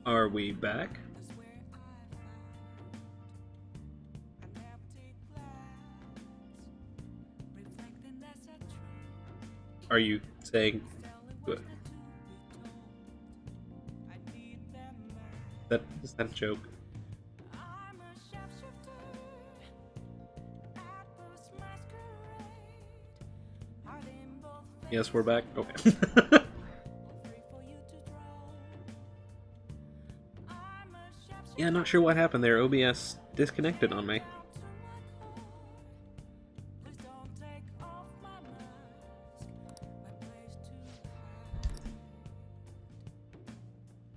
Are we back? Are you saying that is that a joke? Yes, we're back. Okay. Yeah, not sure what happened there. OBS disconnected on me.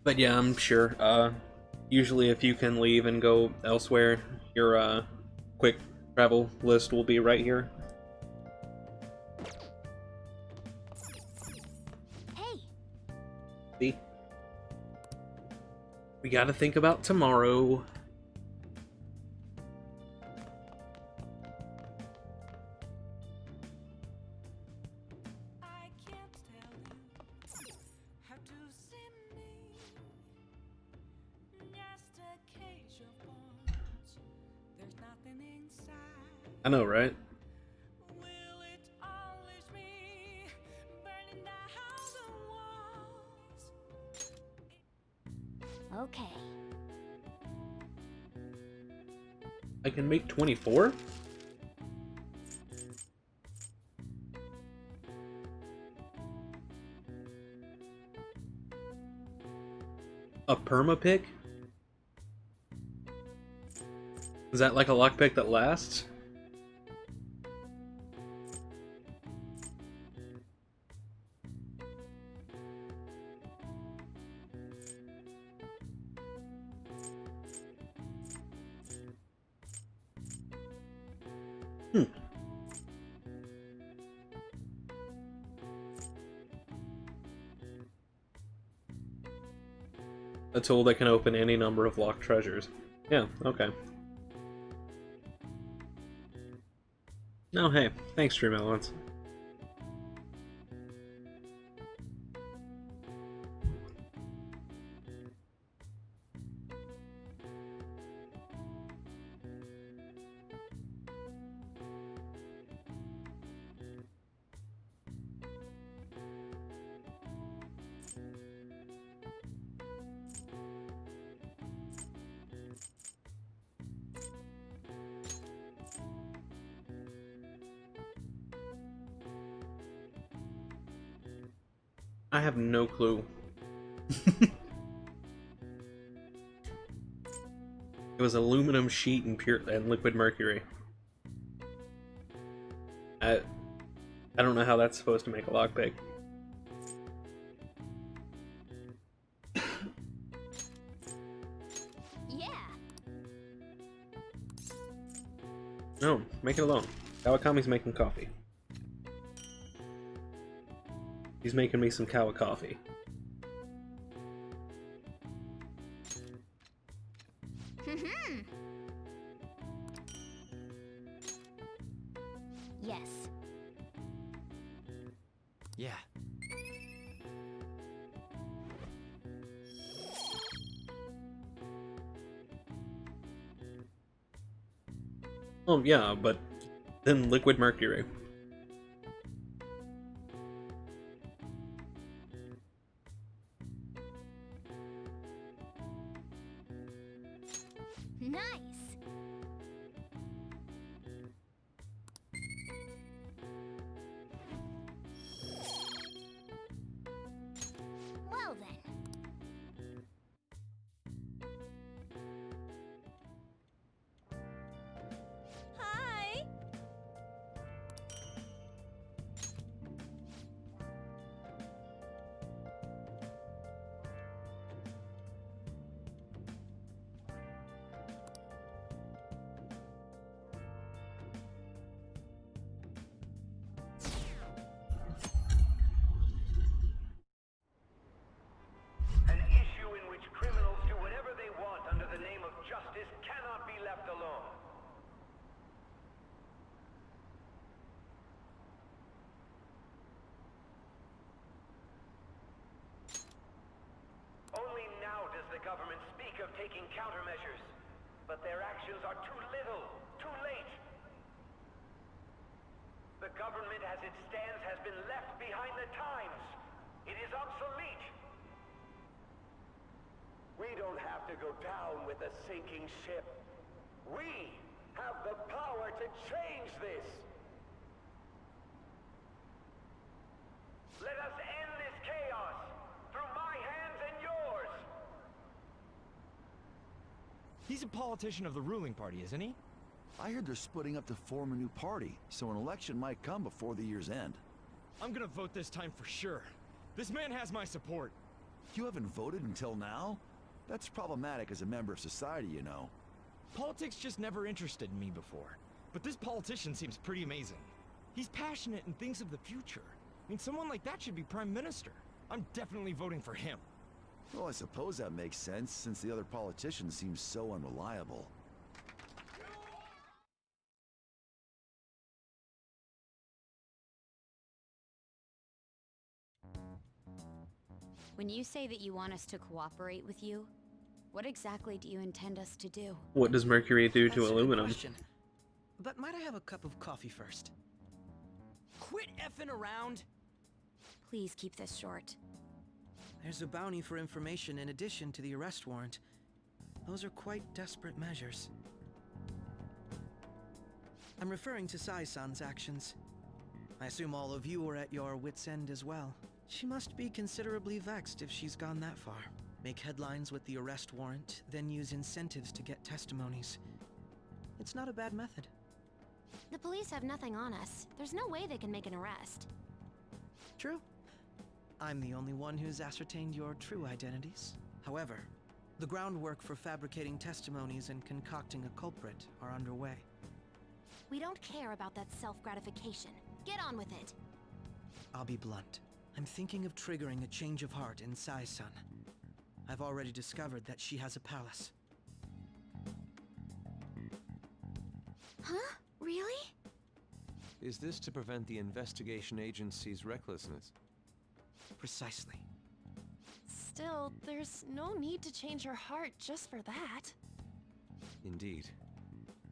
But yeah, I'm sure. Usually if you can leave and go elsewhere, your quick travel list will be right here. Hey. See? We gotta think about tomorrow. I know, right? Okay. I can make 24? A perma pick? Is that like a lockpick that lasts? Hmm. A tool that can open any number of locked treasures. Yeah, okay. No, hey, thanks, Dream Elements. I have no clue. It was aluminum sheet and pure and liquid mercury. I don't know how that's supposed to make a lockpick. Yeah. No, make it alone. Kawakami's making coffee. He's making me some Kawa coffee. Yes. Yeah. Oh yeah, but then liquid mercury. Nice. Well then. Hi. government speak of taking countermeasures, but their actions are too little, too late. The government as it stands has been left behind the times. It is obsolete. We don't have to go down with a sinking ship. We have the power to change this. Let us end this chaos through my hands and yours. He's a politician of the ruling party, isn't he? I heard they're splitting up to form a new party, so an election might come before the year's end. I'm gonna vote this time for sure. This man has my support. You haven't voted until now? That's problematic as a member of society, you know. Politics just never interested me before. But this politician seems pretty amazing. He's passionate and thinks of the future. I mean, someone like that should be prime minister. I'm definitely voting for him. Well, I suppose that makes sense, since the other politicians seem so unreliable. When you say that you want us to cooperate with you, what exactly do you intend us to do? What does mercury do to That's a good aluminum? question. But might I have a cup of coffee first? Quit effing around! Please keep this short. There's a bounty for information in addition to the arrest warrant. Those are quite desperate measures. I'm referring to Sai-san's actions. I assume all of you are at your wits' end as well. She must be considerably vexed if she's gone that far. Make headlines with the arrest warrant, then use incentives to get testimonies. It's not a bad method. The police have nothing on us. There's no way they can make an arrest. True. I'm the only one who's ascertained your true identities. However, the groundwork for fabricating testimonies and concocting a culprit are underway. We don't care about that self-gratification. Get on with it. I'll be blunt. I'm thinking of triggering a change of heart in Sai-san. I've already discovered that she has a palace. Huh? Really? Is this to prevent the investigation agency's recklessness? Precisely. Still, there's no need to change her heart just for that. Indeed.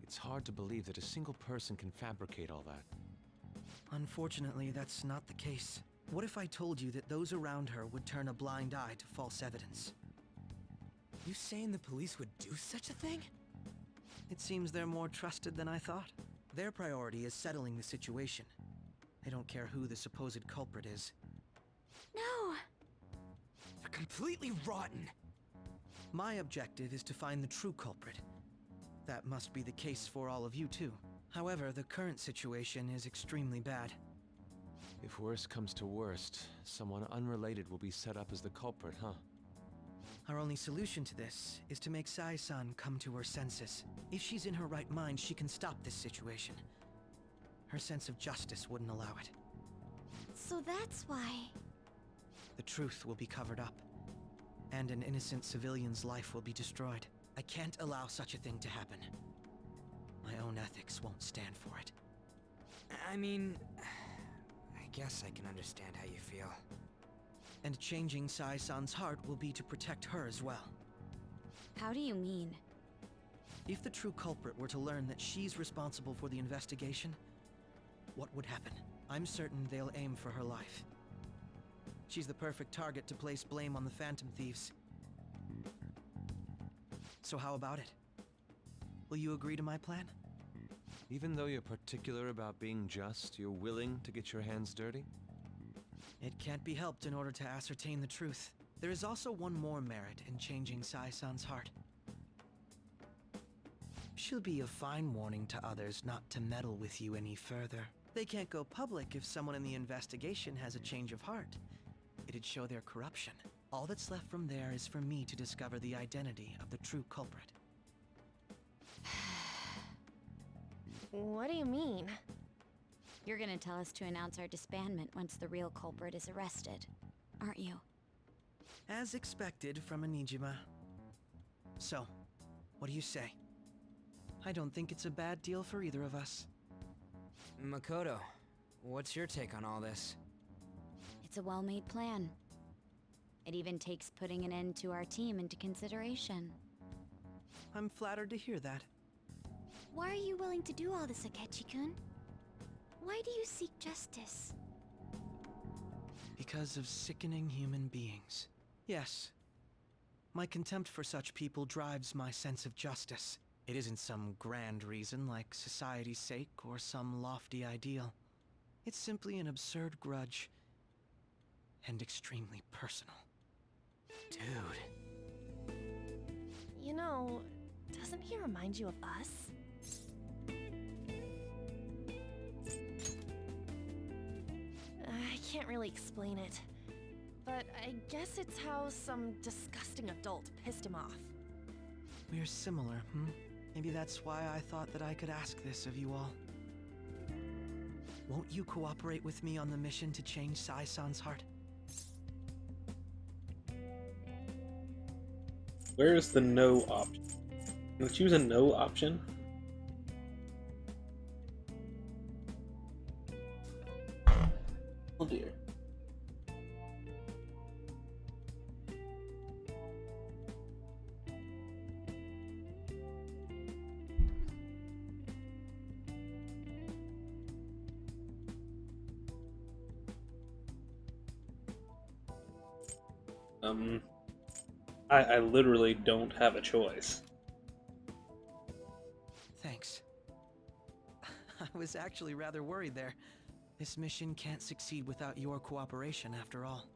It's hard to believe that a single person can fabricate all that. Unfortunately, that's not the case. What if I told you that those around her would turn a blind eye to false evidence? You saying the police would do such a thing? It seems they're more trusted than I thought. Their priority is settling the situation. They don't care who the supposed culprit is. No! They're completely rotten. My objective is to find the true culprit. That must be the case for all of you too. However, the current situation is extremely bad. If worst comes to worst, someone unrelated will be set up as the culprit, huh? Our only solution to this is to make Sai-san come to her senses. If she's in her right mind, she can stop this situation. Her sense of justice wouldn't allow it. So that's why... The truth will be covered up, and an innocent civilian's life will be destroyed. I can't allow such a thing to happen. My own ethics won't stand for it. I mean, I guess I can understand how you feel. And changing Sai-san's heart will be to protect her as well. How do you mean? If the true culprit were to learn that she's responsible for the investigation, what would happen? I'm certain they'll aim for her life. She's the perfect target to place blame on the Phantom Thieves. So how about it? Will you agree to my plan? Even though you're particular about being just, you're willing to get your hands dirty? It can't be helped in order to ascertain the truth. There is also one more merit in changing Sai-san's heart. She'll be a fine warning to others not to meddle with you any further. They can't go public if someone in the investigation has a change of heart. It'd show their corruption. All that's left from there is for me to discover the identity of the true culprit. What do you mean? You're gonna tell us to announce our disbandment once the real culprit is arrested, aren't you? As expected from a Nijima. So, what do you say? I don't think it's a bad deal for either of us. Makoto, what's your take on all this? It's a well-made plan. It even takes putting an end to our team into consideration. I'm flattered to hear that. Why are you willing to do all this, Akechi-kun? Why do you seek justice? Because of sickening human beings. Yes. My contempt for such people drives my sense of justice. It isn't some grand reason like society's sake or some lofty ideal. It's simply an absurd grudge. And extremely personal. Dude. You know, doesn't he remind you of us? I can't really explain it, but I guess it's how some disgusting adult pissed him off. We're similar, Maybe that's why I thought that I could ask this of you all. Won't you cooperate with me on the mission to change Sai-san's heart? Where is the no option? Can we choose a no option? Oh dear. I literally don't have a choice. Thanks. I was actually rather worried there. This mission can't succeed without your cooperation, after all.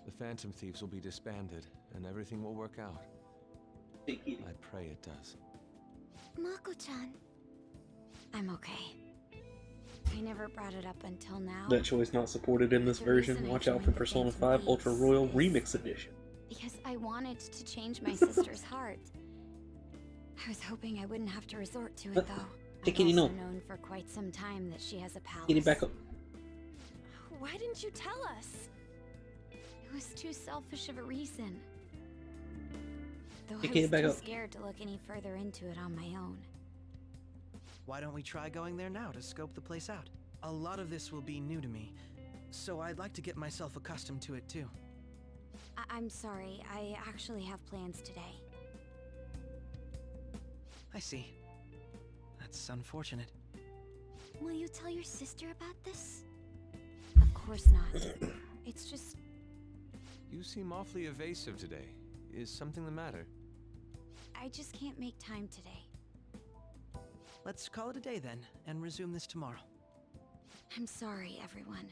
The Phantom Thieves will be disbanded, and everything will work out. I pray it does. Mako-chan. I'm okay. I never brought it up until now. That choice not supported in this The version. reason I Watch out for joined the Persona Phantom 5 Ultra Thieves Royal is Remix Edition. Because I wanted to change my sister's heart. I was hoping I wouldn't have to resort to it, though. I've Kitty, also no. known for quite some time that she has a palace. Get it back up. Why didn't you tell us? It was too selfish of a reason. Though Get I it was back too up. scared to look any further into it on my own. Why don't we try going there now to scope the place out? A lot of this will be new to me, so I'd like to get myself accustomed to it too. I'm sorry, I actually have plans today. I see. That's unfortunate. Will you tell your sister about this? Of course not. It's just... You seem awfully evasive today. Is something the matter? I just can't make time today. Let's call it a day then, and resume this tomorrow. I'm sorry, everyone.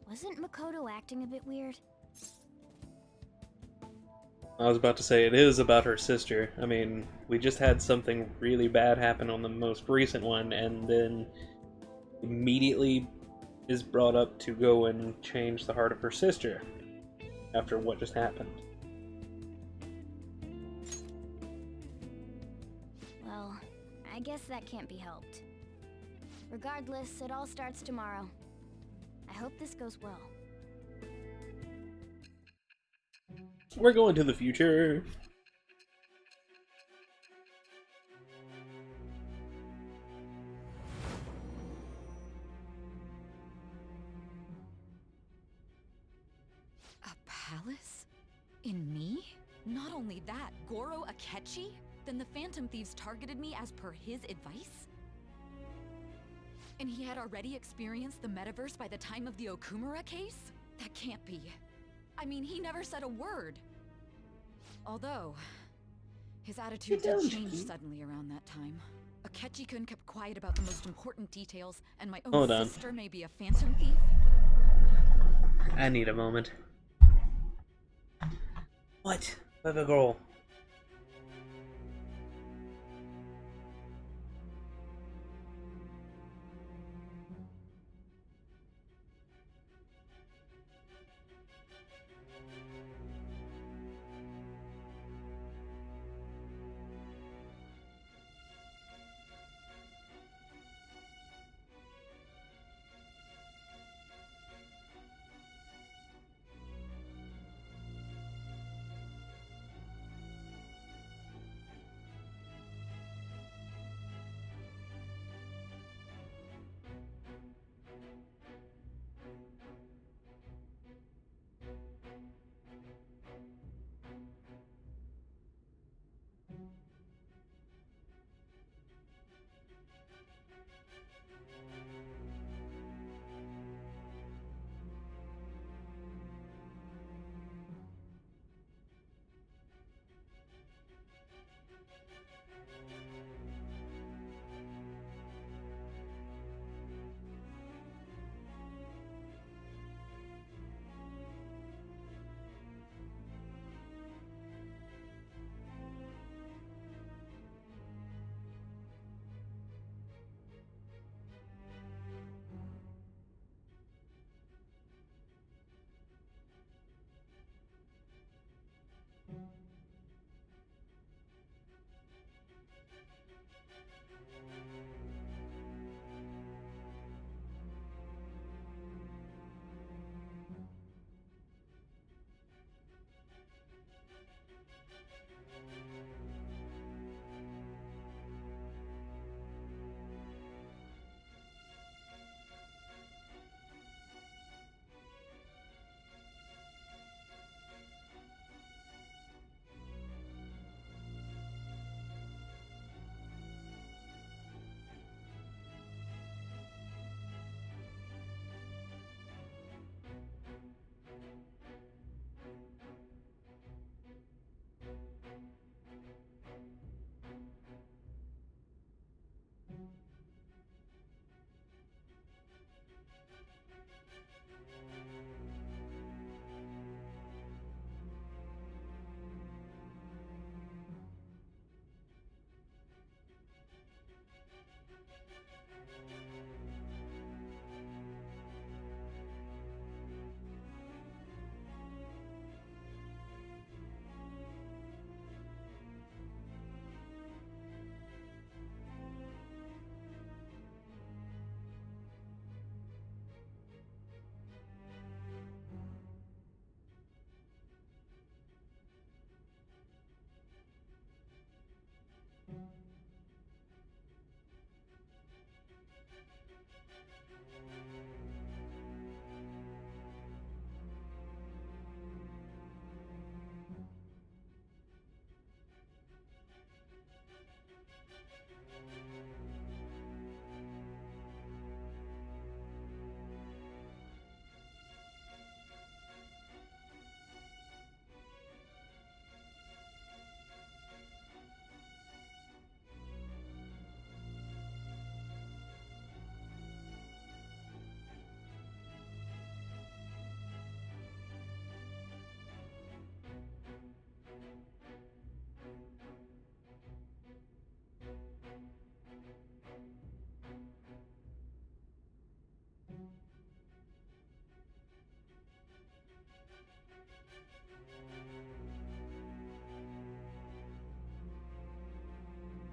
Wasn't Makoto acting a bit weird? I was about to say, it is about her sister. I mean, we just had something really bad happen on the most recent one, and then immediately is brought up to go and change the heart of her sister after what just happened. Well, I guess that can't be helped. Regardless, it all starts tomorrow. I hope this goes well. We're going to the future. A palace? In me? Not only that, Goro Akechi? Then the Phantom Thieves targeted me as per his advice? And he had already experienced the metaverse by the time of the Okumura case? That can't be. I mean, he never said a word. Although, his attitude did change suddenly around that time. Akechi-kun kept quiet about the most important details, and my own Hold on. sister may be a phantom thief? I need a moment. What? Baby girl.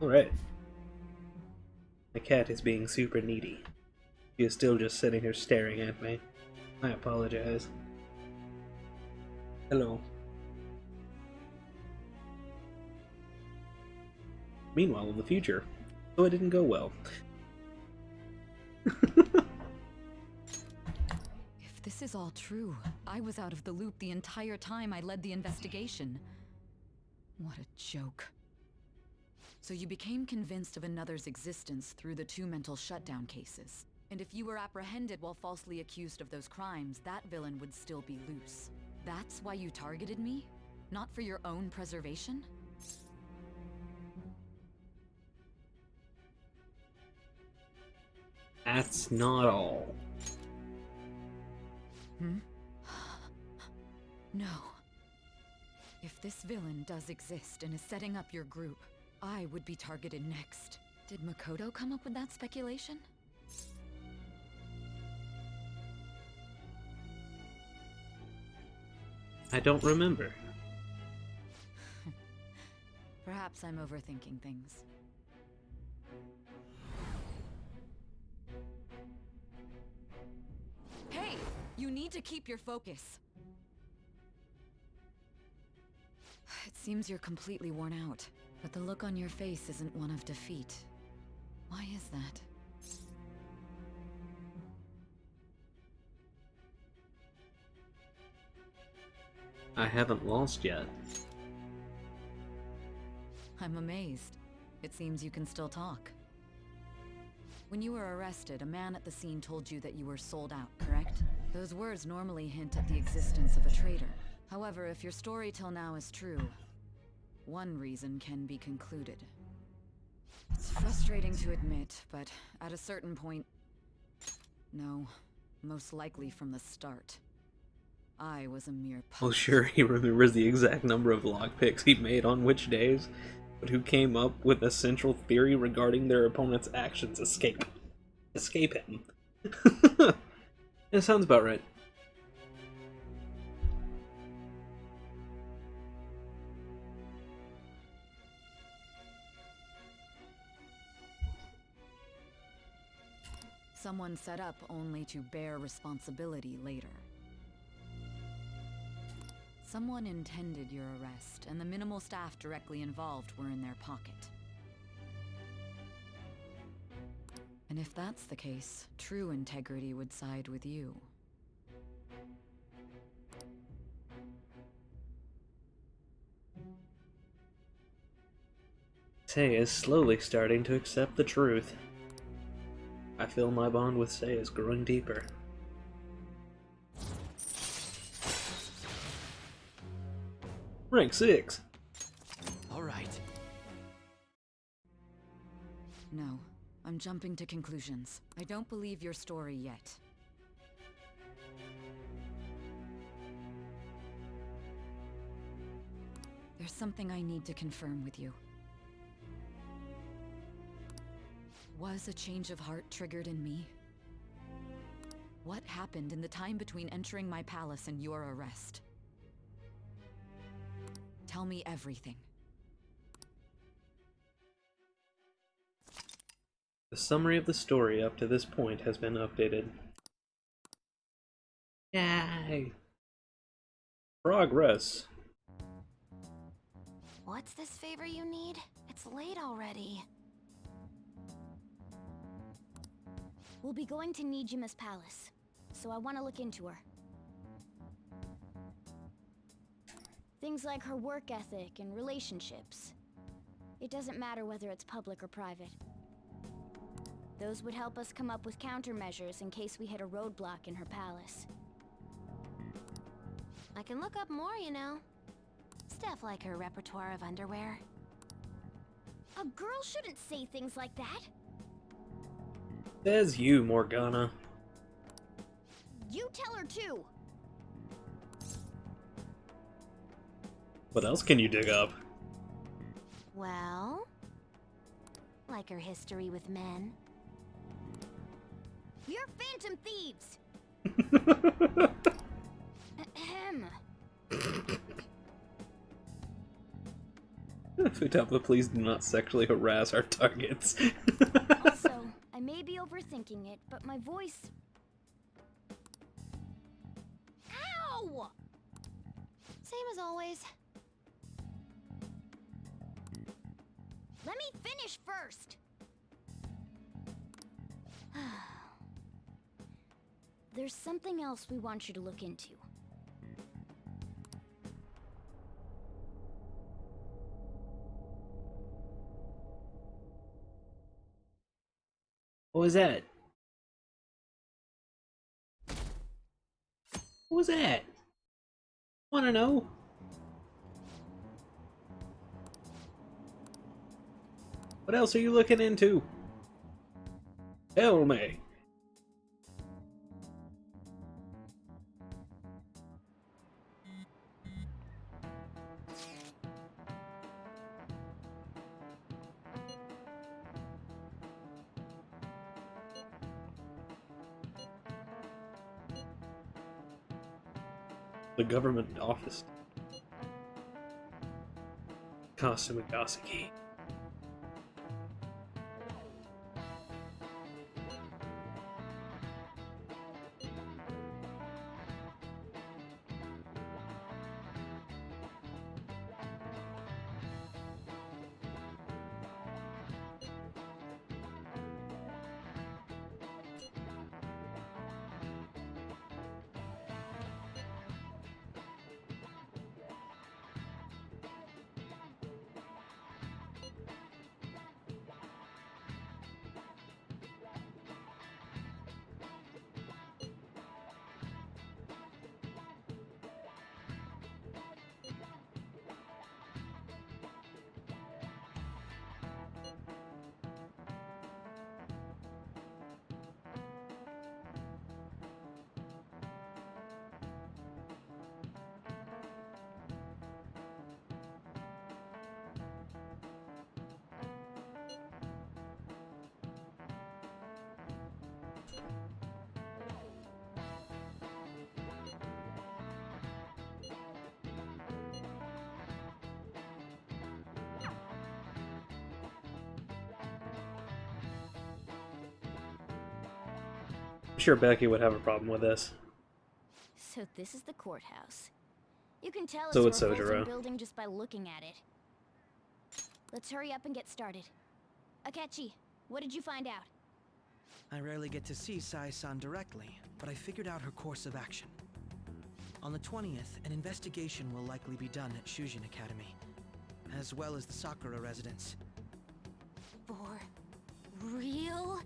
Alright. My cat is being super needy. She is still just sitting here staring at me. I apologize. Hello. Meanwhile, in the future, so it didn't go well. If this is all true, I was out of the loop the entire time I led the investigation. What a joke. So you became convinced of another's existence through the 2 mental shutdown cases. And if you were apprehended while falsely accused of those crimes, that villain would still be loose. That's why you targeted me? Not for your own preservation? That's not all. No. If this villain does exist and is setting up your group, I would be targeted next. Did Makoto come up with that speculation? I don't remember. Perhaps I'm overthinking things. Hey! You need to keep your focus. It seems you're completely worn out, but the look on your face isn't one of defeat. Why is that? I haven't lost yet. I'm amazed. It seems you can still talk. When you were arrested, a man at the scene told you that you were sold out, correct? Those words normally hint at the existence of a traitor. However, if your story till now is true, one reason can be concluded. It's frustrating to admit, but at a certain point... No, most likely from the start. I was a mere puppet. Well, sure, he remembers the exact number of lockpicks he made on which days, but who came up with a central theory regarding their opponent's actions escape him. It sounds about right. Someone set up only to bear responsibility later. Someone intended your arrest, and the minimal staff directly involved were in their pocket. And if that's the case, true integrity would side with you. Sei is slowly starting to accept the truth. I feel my bond with Sei is growing deeper. Rank 6! Alright. No, I'm jumping to conclusions. I don't believe your story yet. There's something I need to confirm with you. Was a change of heart triggered in me? What happened in the time between entering my palace and your arrest? Tell me everything. The summary of the story up to this point has been updated. Yay! Progress! What's this favor you need? It's late already. We'll be going to Nijima's palace, so I want to look into her. Things like her work ethic and relationships. It doesn't matter whether it's public or private. Those would help us come up with countermeasures in case we hit a roadblock in her palace. I can look up more, you know. Stuff like her repertoire of underwear. A girl shouldn't say things like that. Says you, Morgana. You tell her too. What else can you dig up? Well, like her history with men. You're phantom thieves! Ahem. Futaba, please do not sexually harass our targets. Also, I may be overthinking it, but my voice... Ow! Same as always. Let me finish first! There's something else we want you to look into. What was that? What was that? Wanna know? What else are you looking into? Tell me. The government office. Kasumigaseki. I'm sure Becky would have a problem with this. So this is the courthouse. You can tell So it's it's a revolting Sojiro. building just by looking at it. Let's hurry up and get started. Akechi, what did you find out? I rarely get to see Sai-san directly, but I figured out her course of action. On the 20th, an investigation will likely be done at Shujin Academy, as well as the Sakura residence. For real?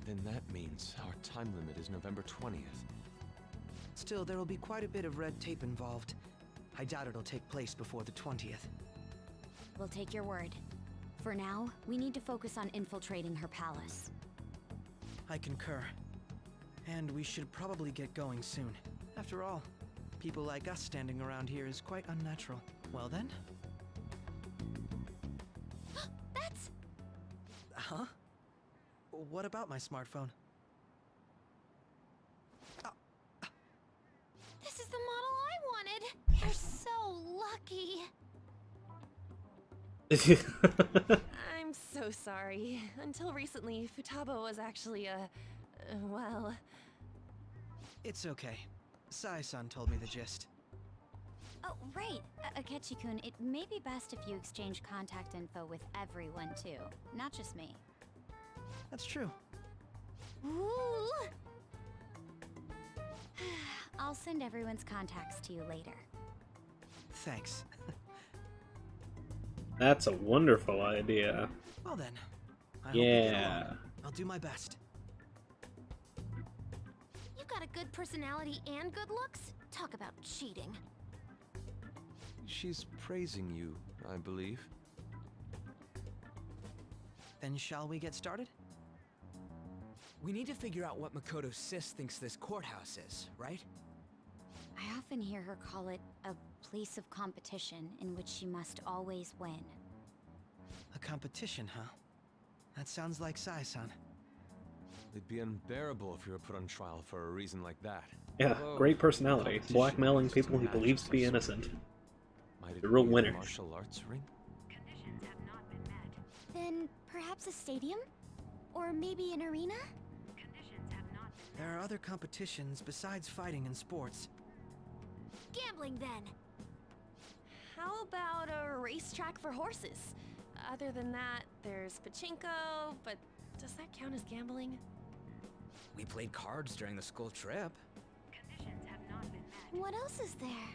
Then that means our time limit is November 20th. Still, there will be quite a bit of red tape involved. I doubt it'll take place before the 20th. We'll take your word. For now, we need to focus on infiltrating her palace. I concur. And we should probably get going soon. After all, people like us standing around here is quite unnatural. Well then? That's... Huh? What about my smartphone? This is the model I wanted! You're so lucky! I'm so sorry. Until recently, Futaba was actually a... well... It's okay. Sai-san told me the gist. Oh, right. Akechi-kun, it may be best if you exchange contact info with everyone, too. Not just me. That's true. Ooh! I'll send everyone's contacts to you later. Thanks. That's a wonderful idea. Well then, I hope we get Yeah. along. I'll do my best. You got a good personality and good looks? Talk about cheating. She's praising you, I believe. Then shall we get started? We need to figure out what Makoto Sis thinks this courthouse is, right? I often hear her call it a place of competition in which she must always win. A competition, huh? That sounds like Sai-san. It'd be unbearable if you were put on trial for a reason like that. Yeah, Although, great personality. competition Blackmailing is people he just a believes to be match of some innocent. sort. Might it The real be winner. Martial arts ring? Then perhaps a stadium? Or maybe an arena? There are other competitions besides fighting and sports. Gambling then! How about a racetrack for horses? Other than that, there's pachinko, but does that count as gambling? We played cards during the school trip. What else is there?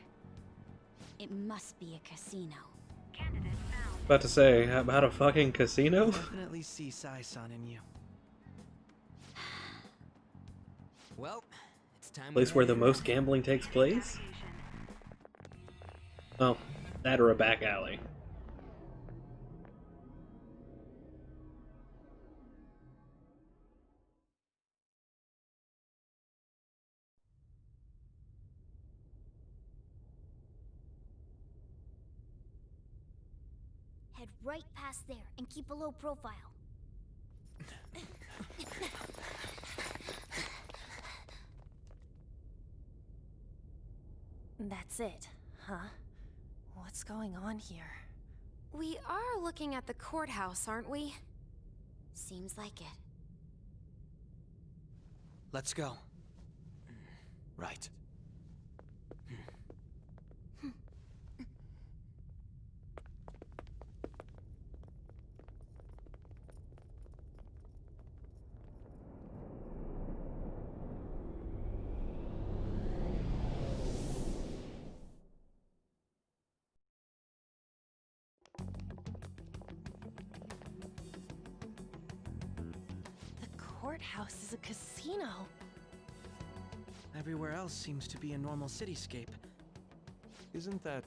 It must be a casino. About to say, how about a fucking casino? Definitely see Sai-san in you. Well, it's time. Place where the most gambling takes place? Oh, that or a back alley. Head right past there and keep a low profile. That's it, huh? What's going on here? We are looking at the courthouse, aren't we? Seems like it. Let's go. Right. The courthouse is a casino. Everywhere else seems to be a normal cityscape. Isn't that...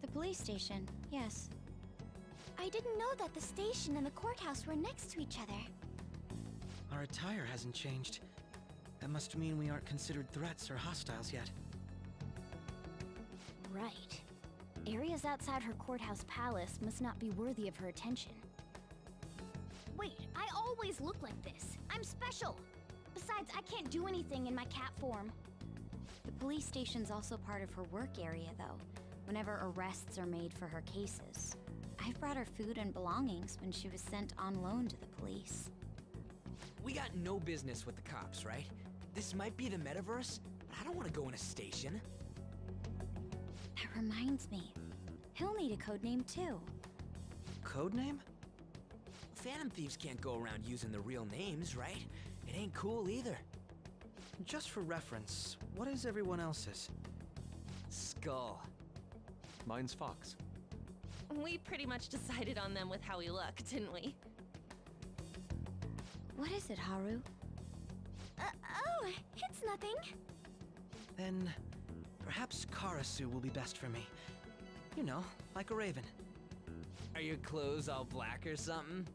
The police station, yes. I didn't know that the station and the courthouse were next to each other. Our attire hasn't changed. That must mean we aren't considered threats or hostiles yet. Right. Areas outside her courthouse palace must not be worthy of her attention. Wait, I always look like this. I'm special. Besides, I can't do anything in my cat form. The police station's also part of her work area, though, whenever arrests are made for her cases. I've brought her food and belongings when she was sent on loan to the police. We got no business with the cops, right? This might be the metaverse, but I don't want to go in a station. That reminds me. He'll need a codename, too. Codename? Phantom thieves can't go around using their real names, right? It ain't cool either. Just for reference, what is everyone else's? Skull. Mine's Fox. We pretty much decided on them with how we look, didn't we? What is it, Haru? Oh, it's nothing. Then, perhaps Karasu will be best for me. You know, like a raven. Are your clothes all black or something?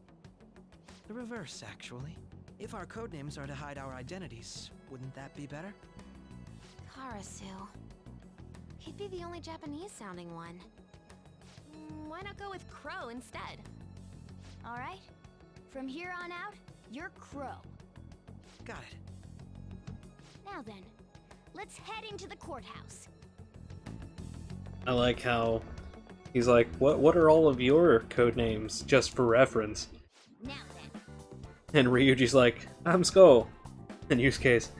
The reverse, actually. If our codenames are to hide our identities, wouldn't that be better? Karasu. He'd be the only Japanese-sounding one. Why not go with Crow instead? All right. From here on out, you're Crow. Got it. Now then, let's head into the courthouse. I like how he's like, what are all of your code names, just for reference? Now then. And Ryuji's like, I'm Skull, in Yusuke's,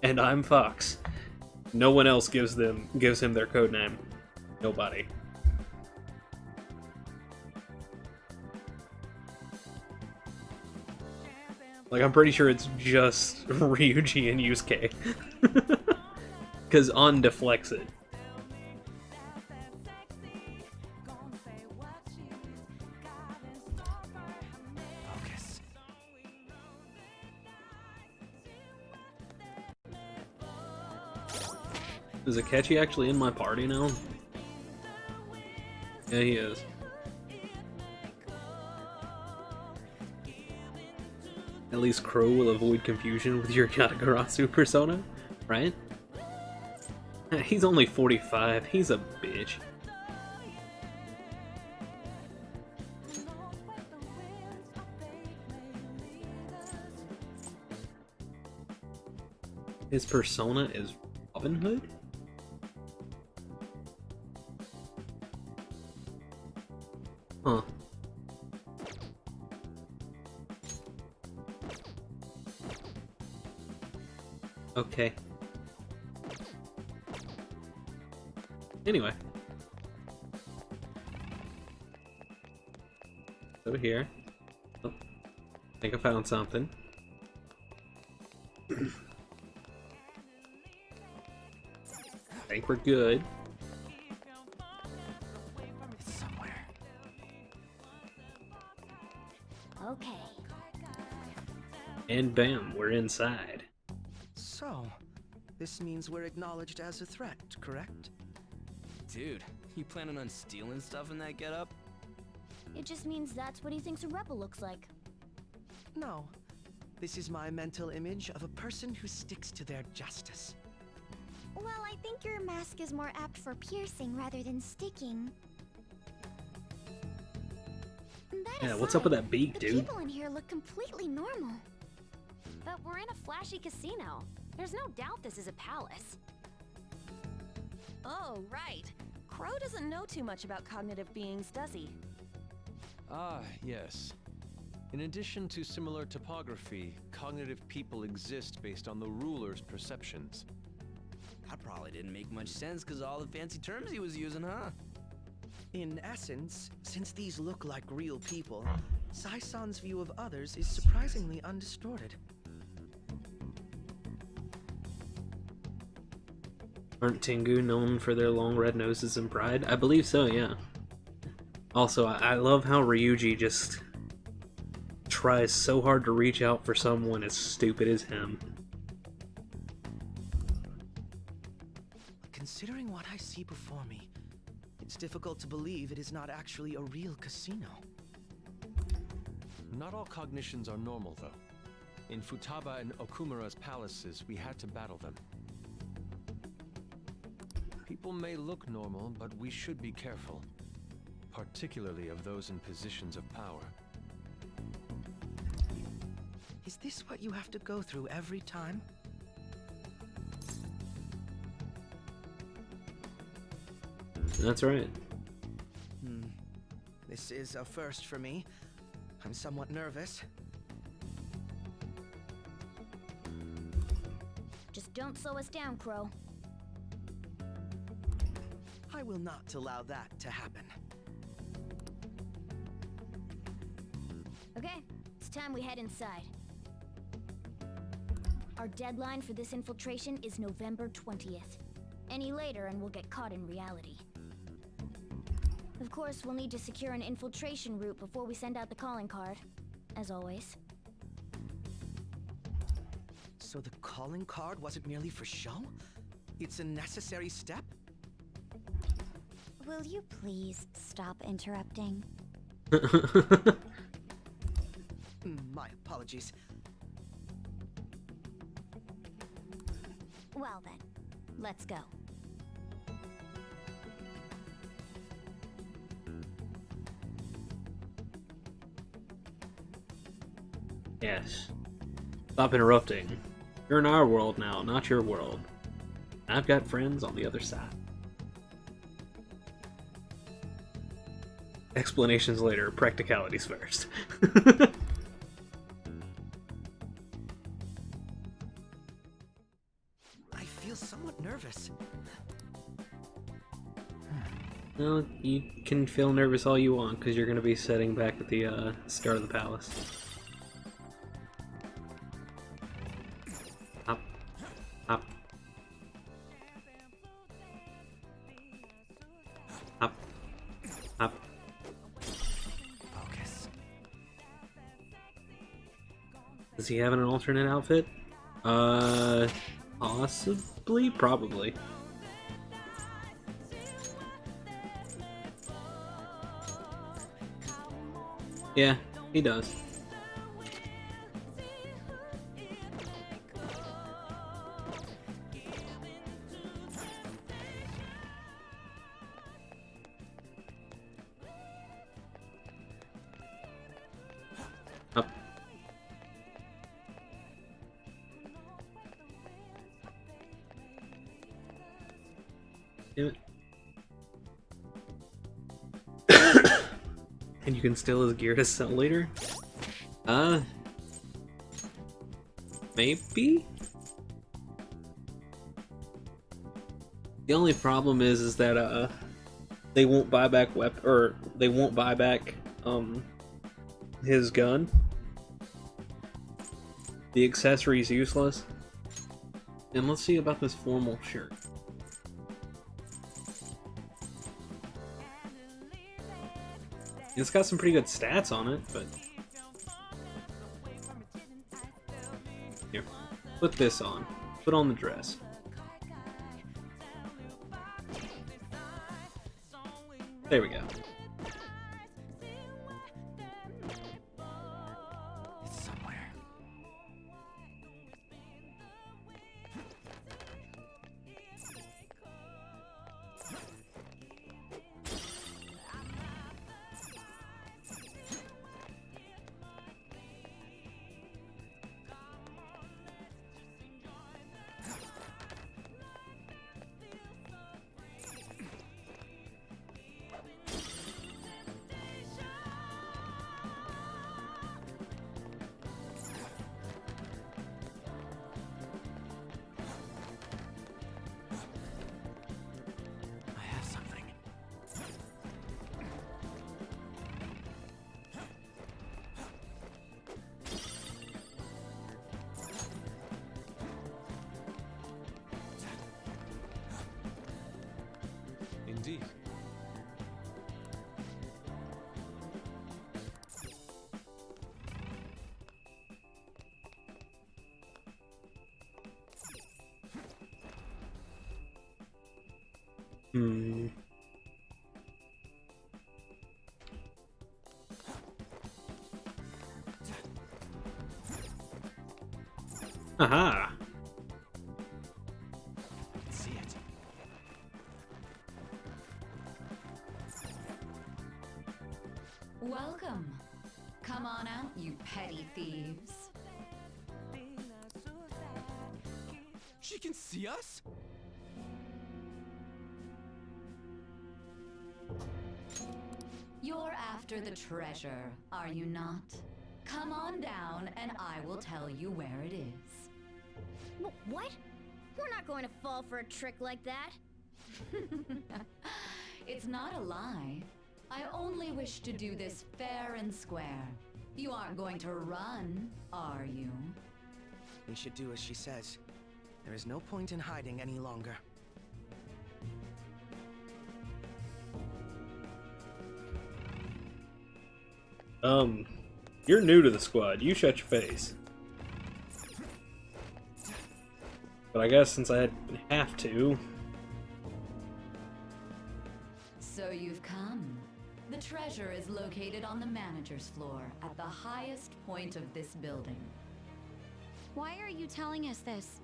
and I'm Fox. No one else gives him their code name. Nobody. Like, I'm pretty sure it's just Ryuji and Yusuke. Because On deflects it. Focus. Is Akechi actually in my party now? Yeah, he is. At least Crow will avoid confusion with your Yatagarasu persona, right? He's only 45, he's a bitch. His persona is Robin Hood? Huh. Okay. Anyway. Over here. Oh, I think I found something. I think we're good. It's somewhere. Okay. And bam, we're inside. So, this means we're acknowledged as a threat, correct? Dude, you planning on stealing stuff in that getup? It just means that's what he thinks a rebel looks like. No. This is my mental image of a person who sticks to their justice. Well, I think your mask is more apt for piercing rather than sticking. Yeah, what's up with that beak, the dude? People in here look completely normal. But we're in a flashy casino. There's no doubt this is a palace. Oh, right. Crow doesn't know too much about cognitive beings, does he? Ah, yes. In addition to similar topography, cognitive people exist based on the ruler's perceptions. That probably didn't make much sense because all the fancy terms he was using, huh? In essence, since these look like real people, Sai-san's view of others is surprisingly undistorted. Aren't Tengu known for their long red noses and pride? I believe so, yeah. Also, I love how Ryuji just tries so hard to reach out for someone as stupid as him. Considering what I see before me, it's difficult to believe it is not actually a real casino. Not all cognitions are normal, though. In Futaba and Okumura's palaces, we had to battle them. People may look normal, but we should be careful. Particularly of those in positions of power. Is this what you have to go through every time? That's right. This is a first for me. I'm somewhat nervous. Just don't slow us down, Crow. I will not allow that to happen. Okay, it's time we head inside. Our deadline for this infiltration is November 20th. Any later and we'll get caught in reality. Of course, we'll need to secure an infiltration route before we send out the calling card, as always. So the calling card wasn't merely for show? It's a necessary step? Will you please stop interrupting? My apologies. Well then, let's go. Yes. Stop interrupting. You're in our world now, not your world. I've got friends on the other side. Explanations later, practicalities first. I feel somewhat nervous. Well, you can feel nervous all you want, because you're going to be sitting back at the start of the palace. Up. Up. Up. Up. Focus. Does he have an alternate outfit? Possibly? Probably. Yeah, he does. Up. Damn it. And you can steal his gear to sell later? Maybe? The only problem is that they won't buy back they won't buy back his gun. The accessory's useless. And let's see about this formal shirt. It's got some pretty good stats on it, but here, put this on. Put on the dress. There we go. It's somewhere. I have something. Indeed. Hmm. Aha! See it. Welcome. Come on out, you petty thieves. She can see us? You're after the treasure, are you not? Come on down and I will tell you where it is. What? We're not going to fall for a trick like that. It's not a lie. I only wish to do this fair and square. You aren't going to run, are you? We should do as she says. There is no point in hiding any longer. You're new to the squad. You shut your face. But I guess since I have to... So you've come. The treasure is located on the manager's floor, at the highest point of this building. Why are you telling us this?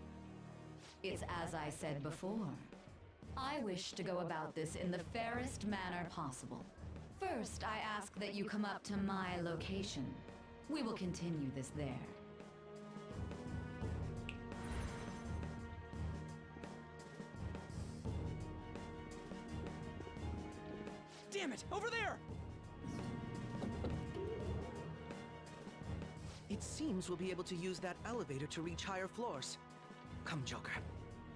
It's as I said before. I wish to go about this in the fairest manner possible. First, I ask that you come up to my location. We will continue this there. Damn it! Over there! It seems we'll be able to use that elevator to reach higher floors. Come, Joker.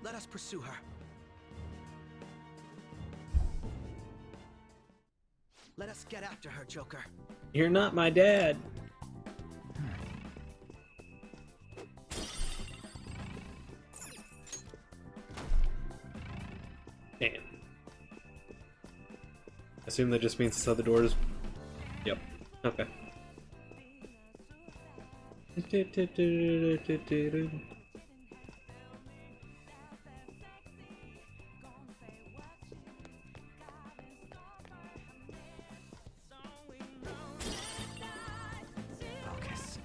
Let us pursue her. Let us get after her, Joker. You're not my dad. Damn. I assume that just means this other door is... Yep. Okay. Focus.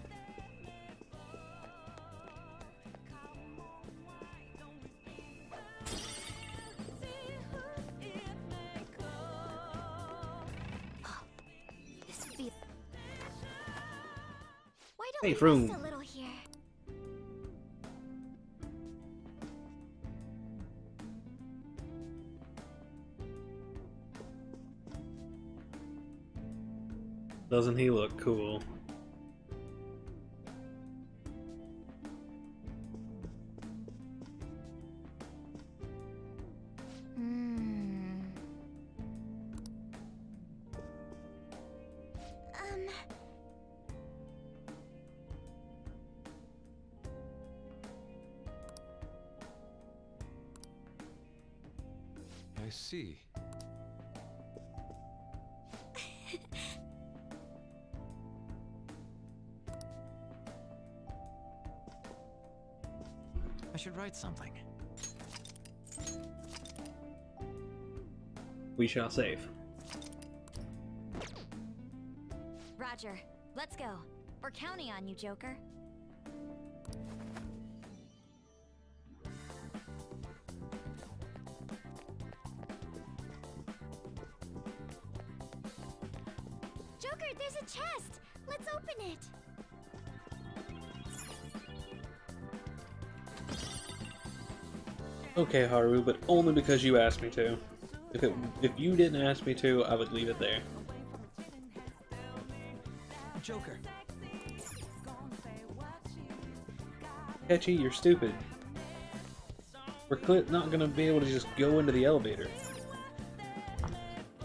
This feel. Why don't Hey, we Froom. rest a little here? Doesn't he look cool? I see. I should write something. We shall save. Roger. Let's go. We're counting on you, Joker. Joker, there's a chest! Let's open it! Okay, Haru, but only because you asked me to. If you didn't ask me to, I would leave it there. Joker. Ketchy, you're stupid. We're not gonna be able to just go into the elevator.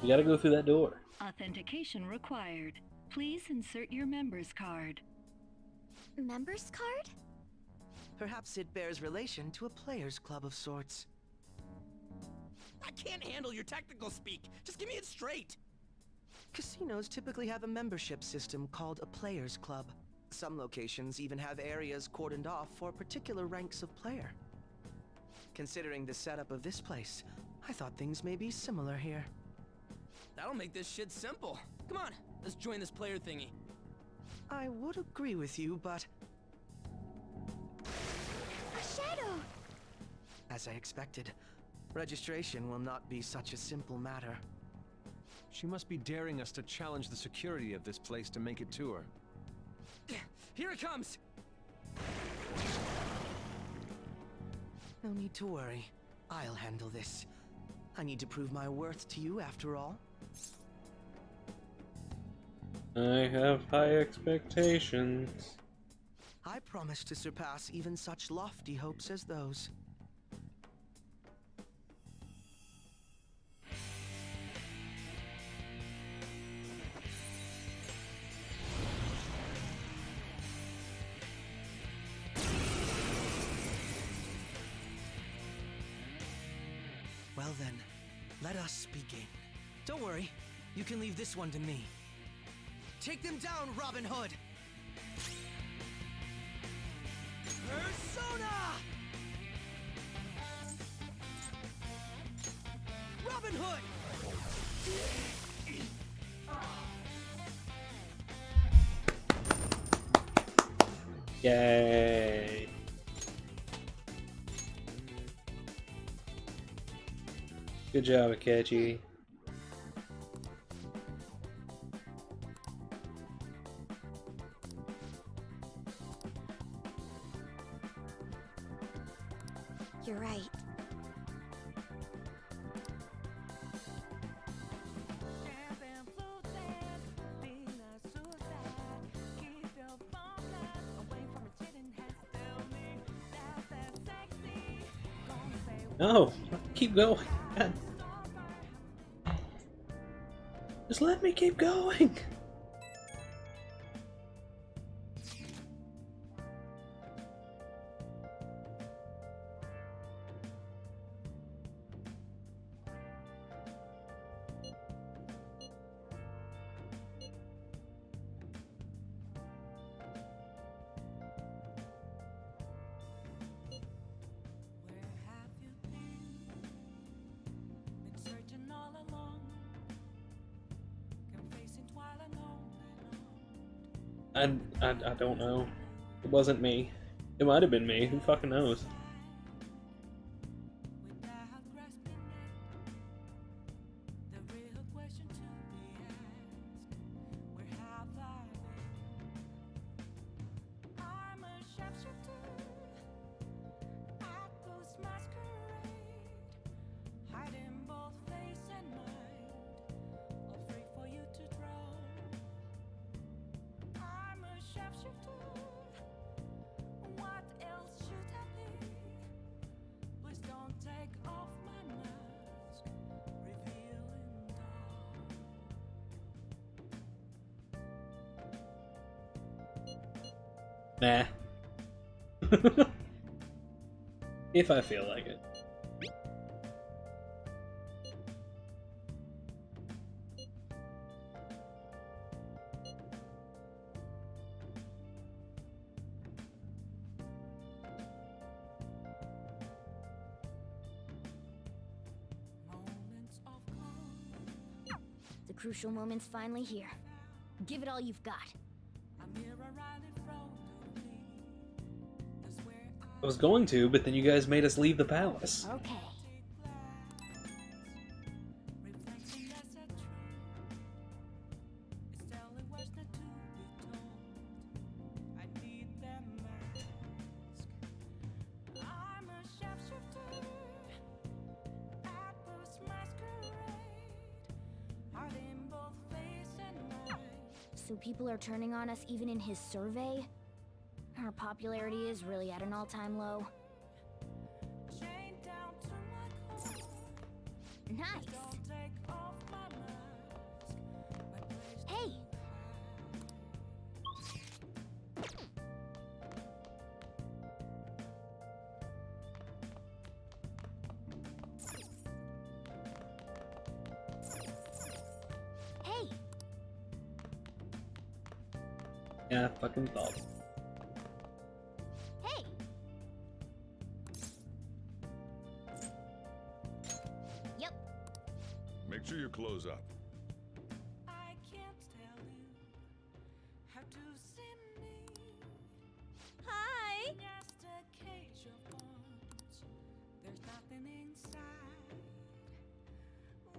We gotta go through that door. Authentication required. Please insert your member's card. Member's card? Perhaps it bears relation to a players' club of sorts. I can't handle your technical speak. Just give me it straight. Casinos typically have a membership system called a players' club. Some locations even have areas cordoned off for particular ranks of player. Considering the setup of this place, I thought things may be similar here. That'll make this shit simple. Come on, let's join this player thingy. I would agree with you, but A shadow! as I expected, registration will not be such a simple matter. She must be daring us to challenge the security of this place to make it to her. Here it comes! No need to worry. I'll handle this. I need to prove my worth to you after all. I have high expectations. I promise to surpass even such lofty hopes as those. Well then, let us begin. Don't worry, you can leave this one to me. Take them down, Robin Hood! Persona! Robin Hood! Yay! Good job, Akechi. You're right. No! Keep going! God. Just let me keep going! I don't know. It wasn't me. It might have been me. Who fucking knows? Nah. If I feel like it. crucial moment's finally here. Give it all you've got. I was going to, but then you guys made us leave the palace. Okay. So people are turning on us even in his survey? Our popularity is really at an all-time low. Nice! Hey! Hey! Yeah, fucking thought. Hey! Yep. Make sure you close up. I can't tell you how to see me. Hi! Just a cage of bones. There's nothing inside.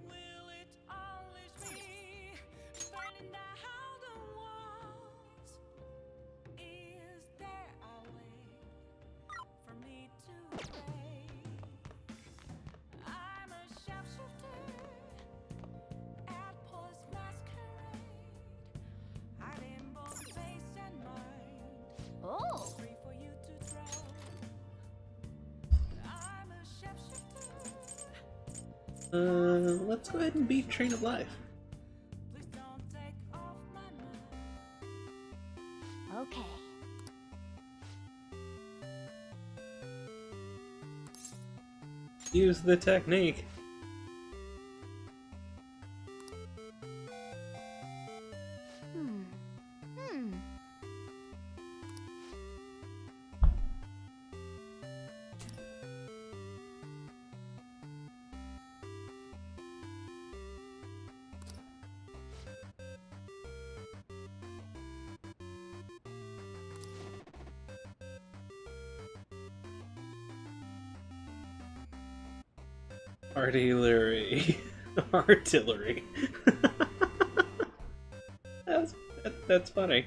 Will it always be burning down the walls? Is there a way for me to break? I'm a sharpshooter at Paul's masquerade. Hiding both face and mind. Oh! Free for you to throw. I'm a sharpshooter. Let's go ahead and beat Train of Life. Please don't take off my mind. Okay. Use the technique. Hmm. Artillery. Artillery. That's funny.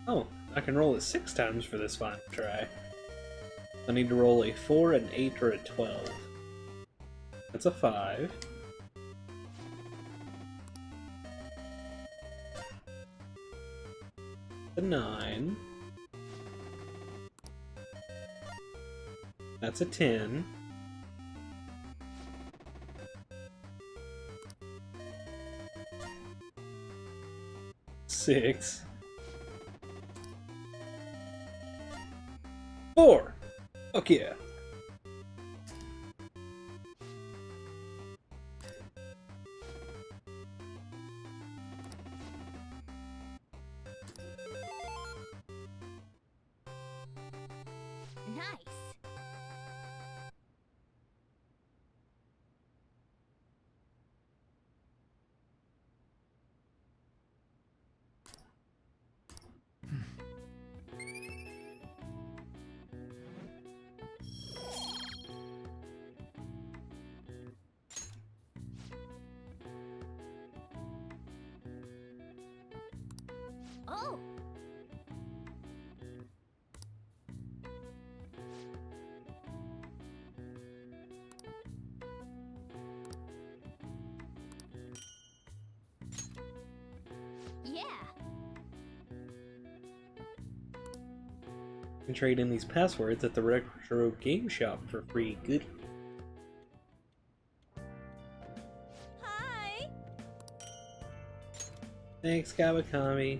Oh, I can roll it 6 times for this final try. I need to roll a 4, an 8, or a 12. That's a 5. A 9. That's a 10. Six. 4. Fuck yeah. Nice. Oh! Yeah! You can trade in these passwords at the retro game shop for free. Good. Hi! Thanks, Kawakami.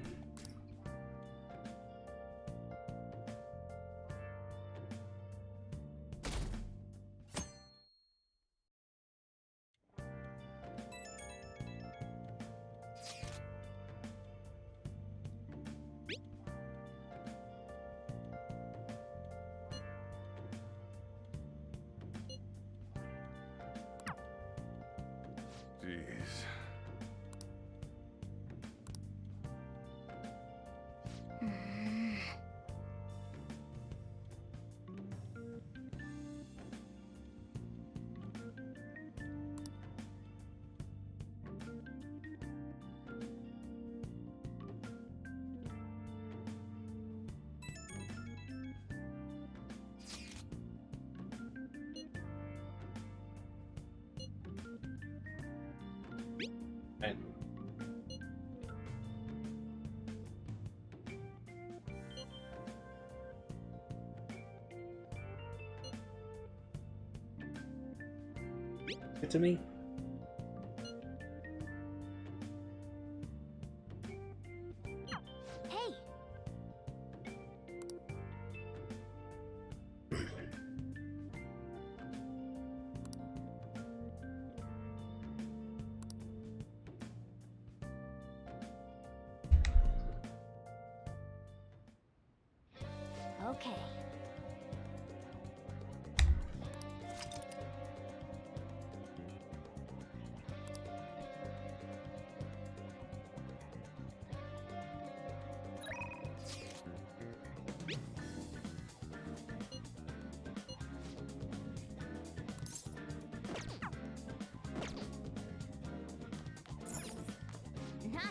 Jeez. Right. It to me. Hey! Okay. Nice.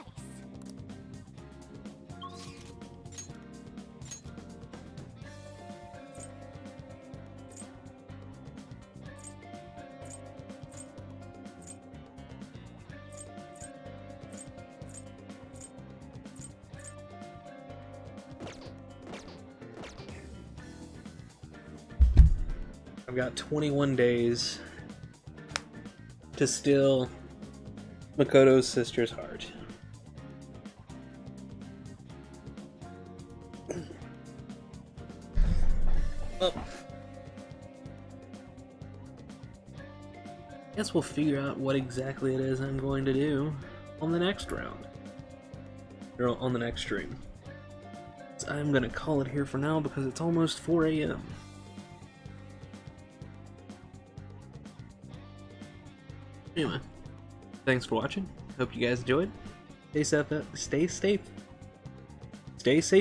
I've got 21 days to steal Makoto's sister's heart. Well, guess we'll figure out what exactly it is I'm going to do on the next round. Or on the next stream. So I'm gonna call it here for now because it's almost 4 a.m. Anyway, thanks for watching. Hope you guys enjoyed. Stay safe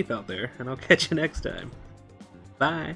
out there, and I'll catch you next time. Bye.